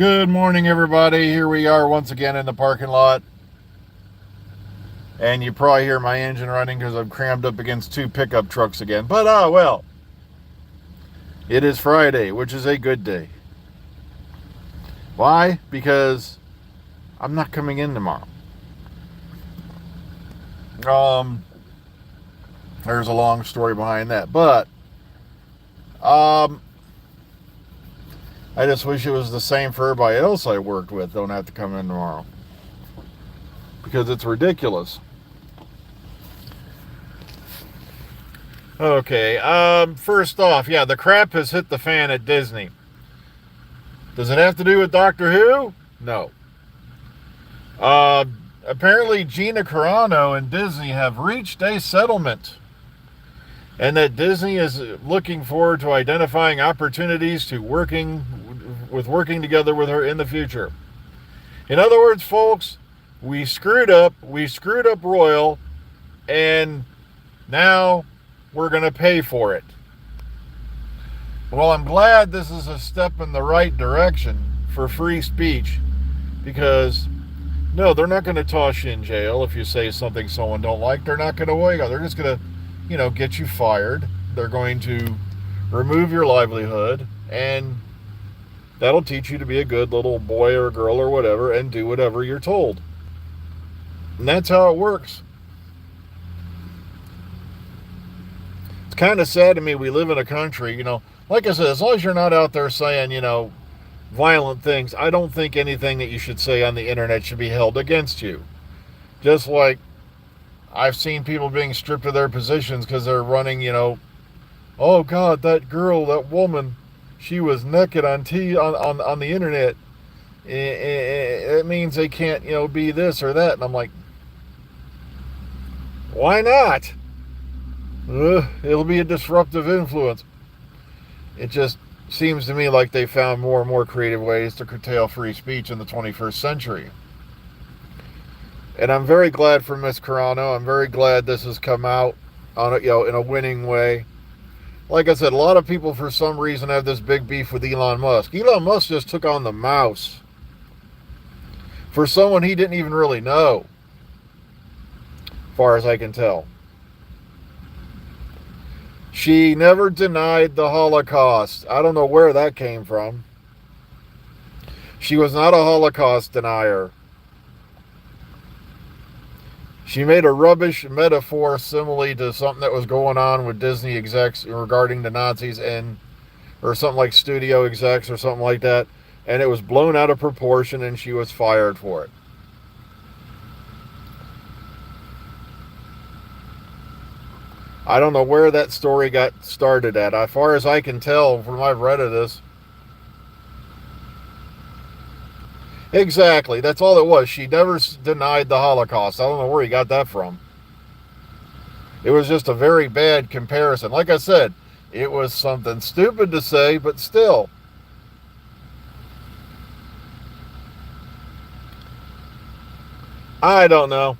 Good morning, everybody. Here we are once again in the parking lot. And you probably hear my engine running because I'm crammed up against two pickup trucks again. But, well, it is Friday, which is a good day. Why? Because I'm not coming in tomorrow. There's a long story behind that. But, I just wish it was the same for everybody else I worked with. Don't have to come in tomorrow. Because it's ridiculous. Okay, first off, yeah, the crap has hit the fan at Disney. Does it have to do with Doctor Who? No. Apparently Gina Carano and Disney have reached a settlement, and that Disney is looking forward to identifying opportunities to working together with her in the future. In other words, folks, we screwed up royal, and now we're going to pay for it. Well, I'm glad this is a step in the right direction for free speech, because no, they're not going to toss you in jail if you say something someone don't like. They're not going to wait. They're just going to, get you fired. They're going to remove your livelihood, and that'll teach you to be a good little boy or girl or whatever and do whatever you're told. And that's how it works. It's kind of sad to me we live in a country, like I said, as long as you're not out there saying, violent things, I don't think anything that you should say on the internet should be held against you. Just like I've seen people being stripped of their positions because they're running, oh God, that girl, that woman, she was naked on the internet. It means they can't, be this or that. And I'm like, why not? It'll be a disruptive influence. It just seems to me like they found more and more creative ways to curtail free speech in the 21st century. And I'm very glad for Miss Carano. I'm very glad this has come out on in a winning way. Like I said, a lot of people for some reason have this big beef with Elon Musk. Elon Musk just took on the mouse for someone he didn't even really know, as far as I can tell. She never denied the Holocaust. I don't know where that came from. She was not a Holocaust denier. She made a rubbish metaphor simile to something that was going on with Disney execs regarding the Nazis or something like studio execs or something like that. And it was blown out of proportion and she was fired for it. I don't know where that story got started at. As far as I can tell from what I've read of this. Exactly. That's all it was. She never denied the Holocaust. I don't know where he got that from. It was just a very bad comparison. Like I said, it was something stupid to say, but still. I don't know.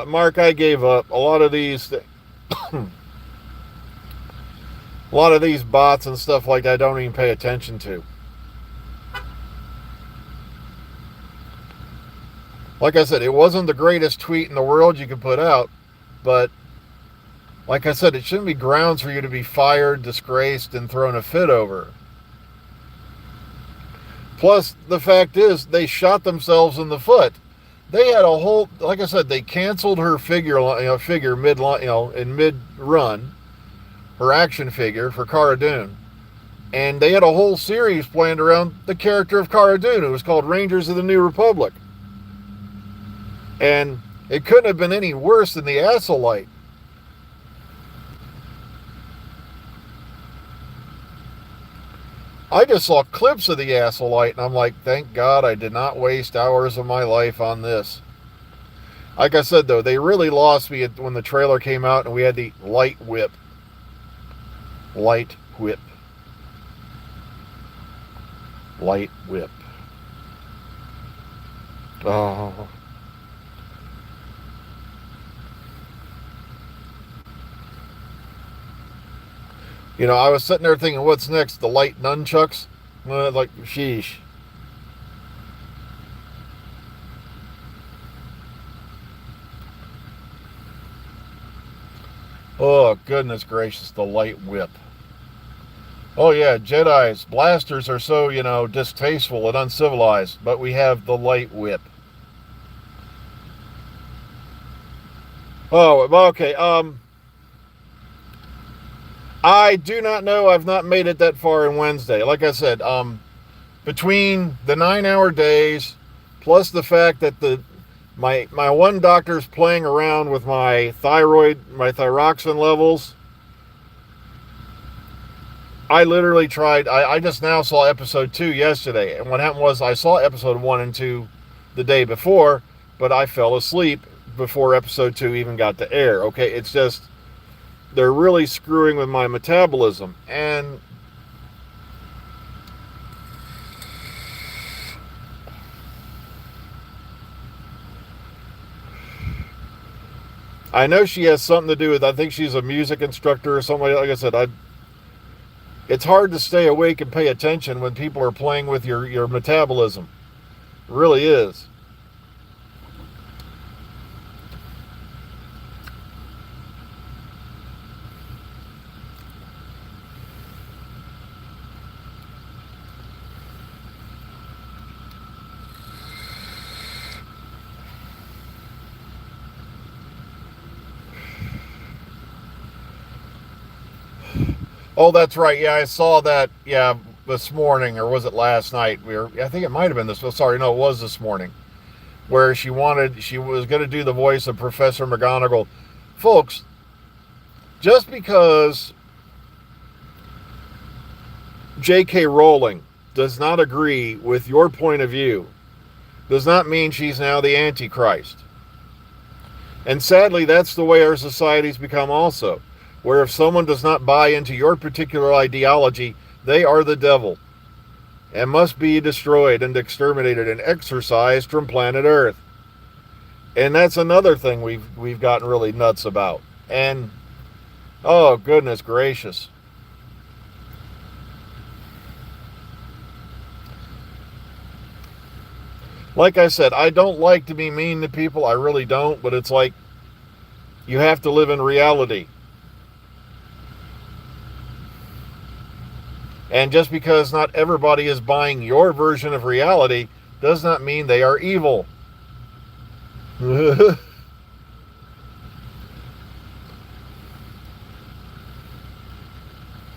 Mark, I gave up. A lot of these bots and stuff like that I don't even pay attention to. Like I said, it wasn't the greatest tweet in the world you could put out, but like I said, it shouldn't be grounds for you to be fired, disgraced, and thrown a fit over. Plus, the fact is, they shot themselves in the foot. They had a whole, like I said, they canceled her figure mid, in mid-run, her action figure for Cara Dune. And they had a whole series planned around the character of Cara Dune. It was called Rangers of the New Republic. And it couldn't have been any worse than the Assolite. I just saw clips of the Assolite, and I'm like, thank God I did not waste hours of my life on this. Like I said, though, they really lost me when the trailer came out and we had the light whip. Light whip. Light whip. Oh. I was sitting there thinking, what's next? The light nunchucks? Like, sheesh. Oh, goodness gracious, the light whip. Oh, yeah, Jedi's blasters are so, distasteful and uncivilized, but we have the light whip. Oh, okay. I do not know. I've not made it that far in Wednesday. Like I said, between the 9-hour days, plus the fact that my one doctor's playing around with my thyroxine levels. I literally tried. I just now saw episode 2 yesterday, and what happened was I saw episode 1 and 2 the day before, but I fell asleep before episode 2 even got to air. Okay, it's just they're really screwing with my metabolism, and I know she has something to do with. I think she's a music instructor or something. Like I said, it's hard to stay awake and pay attention when people are playing with your metabolism. It really is. Oh, that's right. Yeah, I saw that. Yeah, this morning, or was it last night? I think it might have been this. Sorry, no, it was this morning, where she was going to do the voice of Professor McGonagall. Folks, just because J.K. Rowling does not agree with your point of view does not mean she's now the Antichrist. And sadly, that's the way our society's become also, where if someone does not buy into your particular ideology, they are the devil and must be destroyed and exterminated and exorcised from planet Earth. And that's another thing we've gotten really nuts about. And oh, goodness gracious. Like I said, I don't like to be mean to people. I really don't. But it's like you have to live in reality. And just because not everybody is buying your version of reality does not mean they are evil.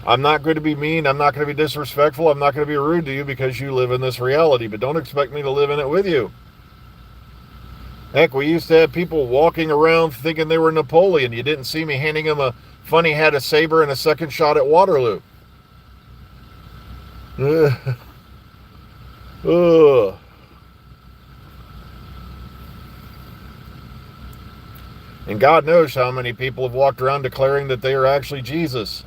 I'm not going to be mean. I'm not going to be disrespectful. I'm not going to be rude to you because you live in this reality. But don't expect me to live in it with you. Heck, we used to have people walking around thinking they were Napoleon. You didn't see me handing them a funny hat, a saber, and a second shot at Waterloo. Ugh. Ugh. And God knows how many people have walked around declaring that they are actually Jesus.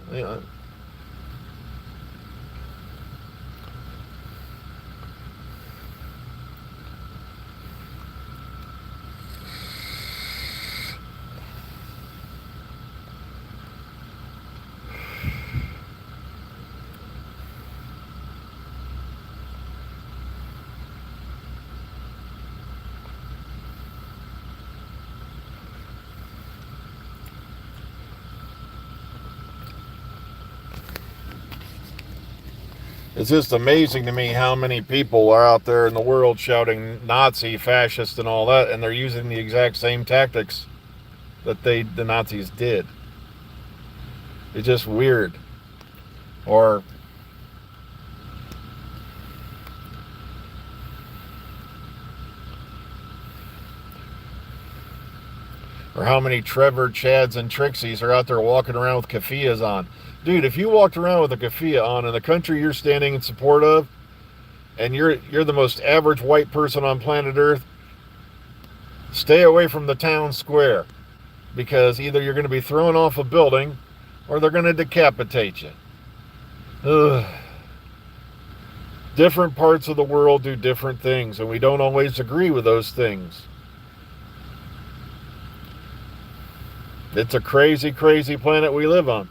It's just amazing to me how many people are out there in the world shouting Nazi, fascist, and all that, and they're using the exact same tactics that the Nazis did. It's just weird. Or how many Trevor, Chads, and Trixies are out there walking around with keffiyehs on. Dude, if you walked around with a keffiyeh on in the country you're standing in support of, and you're the most average white person on planet Earth, stay away from the town square, because either you're going to be thrown off a building or they're going to decapitate you. Ugh. Different parts of the world do different things, and we don't always agree with those things. It's a crazy, crazy planet we live on.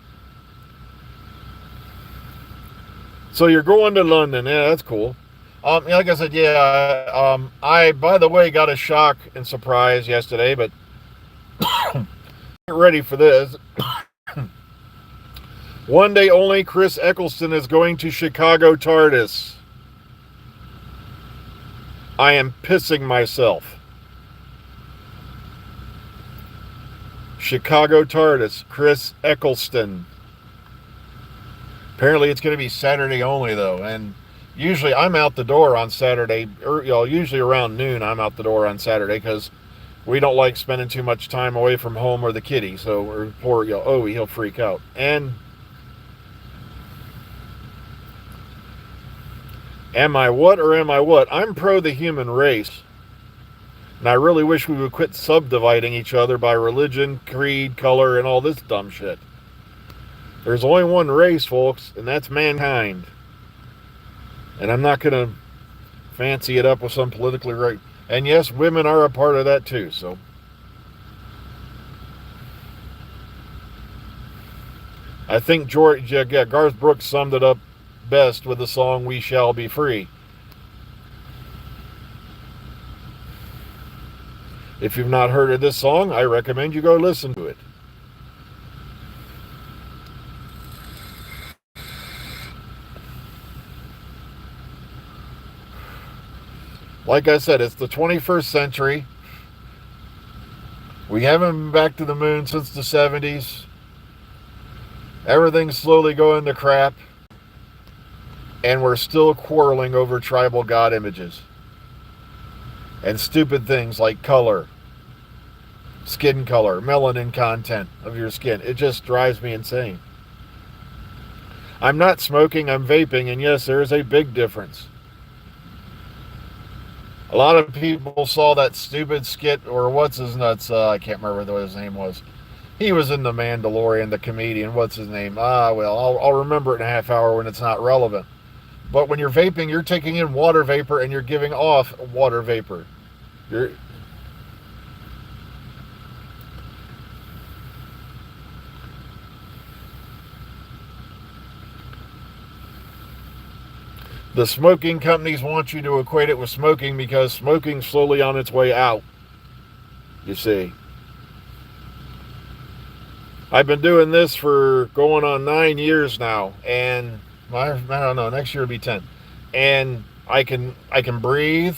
So you're going to London. Yeah, that's cool. Like I said, yeah, I, by the way, got a shock and surprise yesterday, but get ready for this. One day only, Chris Eccleston is going to Chicago TARDIS. I am pissing myself. Chicago TARDIS, Chris Eccleston. Apparently it's going to be Saturday only, though. And usually I'm out the door on Saturday, or usually around noon I'm out the door on Saturday, because we don't like spending too much time away from home or the kitty. So, or poor Owie, he'll freak out. And am I what or am I what? I'm pro the human race. And I really wish we would quit subdividing each other by religion, creed, color, and all this dumb shit. There's only one race, folks, and that's mankind. And I'm not going to fancy it up with some politically right. And yes, women are a part of that too, so. I think Garth Brooks summed it up best with the song "We Shall Be Free." If you've not heard of this song, I recommend you go listen to it. Like I said, it's the 21st century. We haven't been back to the moon since the 70s. Everything's slowly going to crap. And we're still quarreling over tribal god images. And stupid things like color, skin color, melanin content of your skin. It just drives me insane. I'm not smoking, I'm vaping, and yes, there is a big difference. A lot of people saw that stupid skit, or what's his nuts, I can't remember what his name was. He was in The Mandalorian, the comedian, what's his name? Well, I'll remember it in a half hour when it's not relevant. But when you're vaping, you're taking in water vapor and you're giving off water vapor. The smoking companies want you to equate it with smoking because smoking's slowly on its way out. You see. I've been doing this for going on 9 years now, and I don't know, next year will be 10. And I can breathe,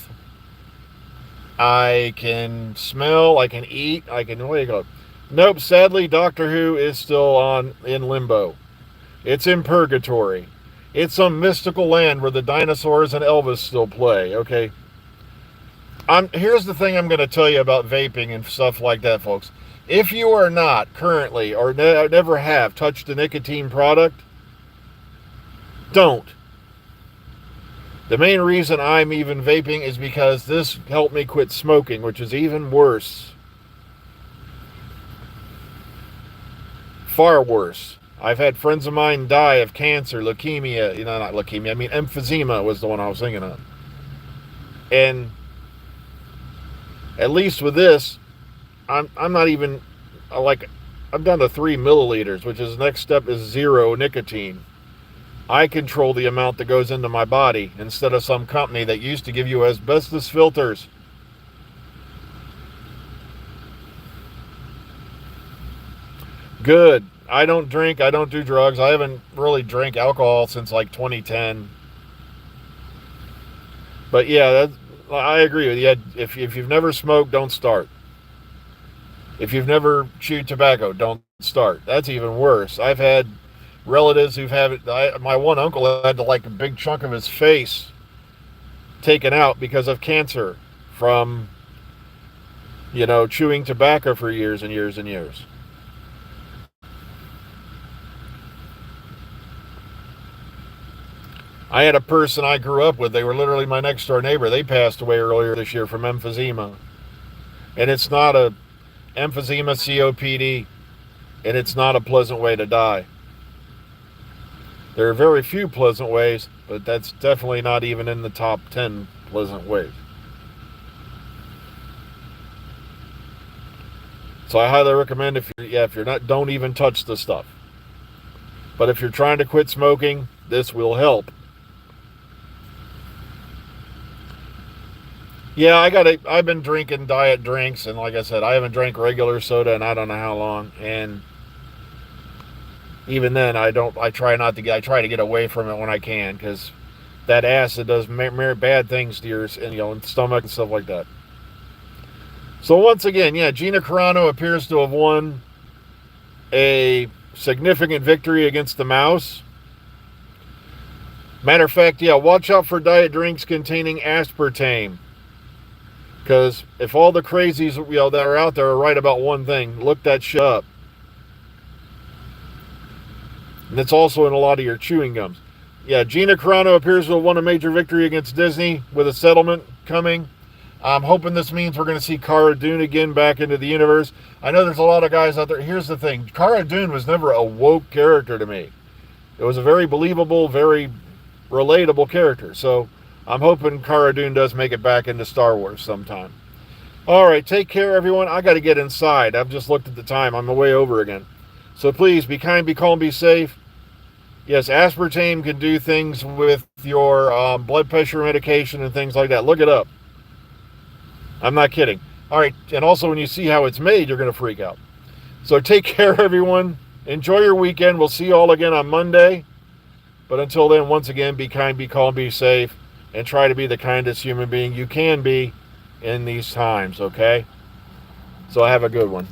I can smell, I can eat, where do you go? Nope, sadly, Doctor Who is still in limbo. It's in purgatory. It's some mystical land where the dinosaurs and Elvis still play, okay? Here's the thing I'm going to tell you about vaping and stuff like that, folks. If you are not currently or never have touched a nicotine product, don't. The main reason I'm even vaping is because this helped me quit smoking, which is even worse. Far worse. I've had friends of mine die of cancer, leukemia, not leukemia, I mean emphysema was the one I was thinking of. And at least with this, I'm not even, I'm down to 3 milliliters, which is the next step is 0 nicotine. I control the amount that goes into my body instead of some company that used to give you asbestos filters. Good. I don't drink. I don't do drugs. I haven't really drank alcohol since like 2010. But yeah, I agree with you. If you've never smoked, don't start. If you've never chewed tobacco, don't start. That's even worse. I've had relatives who've had it. My one uncle had a big chunk of his face taken out because of cancer from, chewing tobacco for years and years and years. I had a person I grew up with. They were literally my next door neighbor. They passed away earlier this year from emphysema. And it's not a emphysema, COPD, and it's not a pleasant way to die. There are very few pleasant ways, but that's definitely not even in the top 10 pleasant ways. So I highly recommend if you're not, don't even touch the stuff. But if you're trying to quit smoking, this will help. Yeah, I've been drinking diet drinks, and like I said, I haven't drank regular soda in I don't know how long, and even then, I try to get away from it when I can, because that acid does bad things to your, and stomach and stuff like that. So once again, yeah, Gina Carano appears to have won a significant victory against the mouse. Matter of fact, yeah, watch out for diet drinks containing aspartame. Because if all the crazies that are out there are right about one thing, look that shit up. And it's also in a lot of your chewing gums. Yeah, Gina Carano appears to have won a major victory against Disney with a settlement coming. I'm hoping this means we're going to see Cara Dune again back into the universe. I know there's a lot of guys out there. Here's the thing. Cara Dune was never a woke character to me. It was a very believable, very relatable character. So I'm hoping Cara Dune does make it back into Star Wars sometime. All right, take care, everyone. I got to get inside. I've just looked at the time. I'm way over again. So please, be kind, be calm, be safe. Yes, aspartame can do things with your blood pressure medication and things like that. Look it up. I'm not kidding. All right, and also when you see how it's made, you're going to freak out. So take care, everyone. Enjoy your weekend. We'll see you all again on Monday. But until then, once again, be kind, be calm, be safe, and try to be the kindest human being you can be in these times, okay? So have a good one.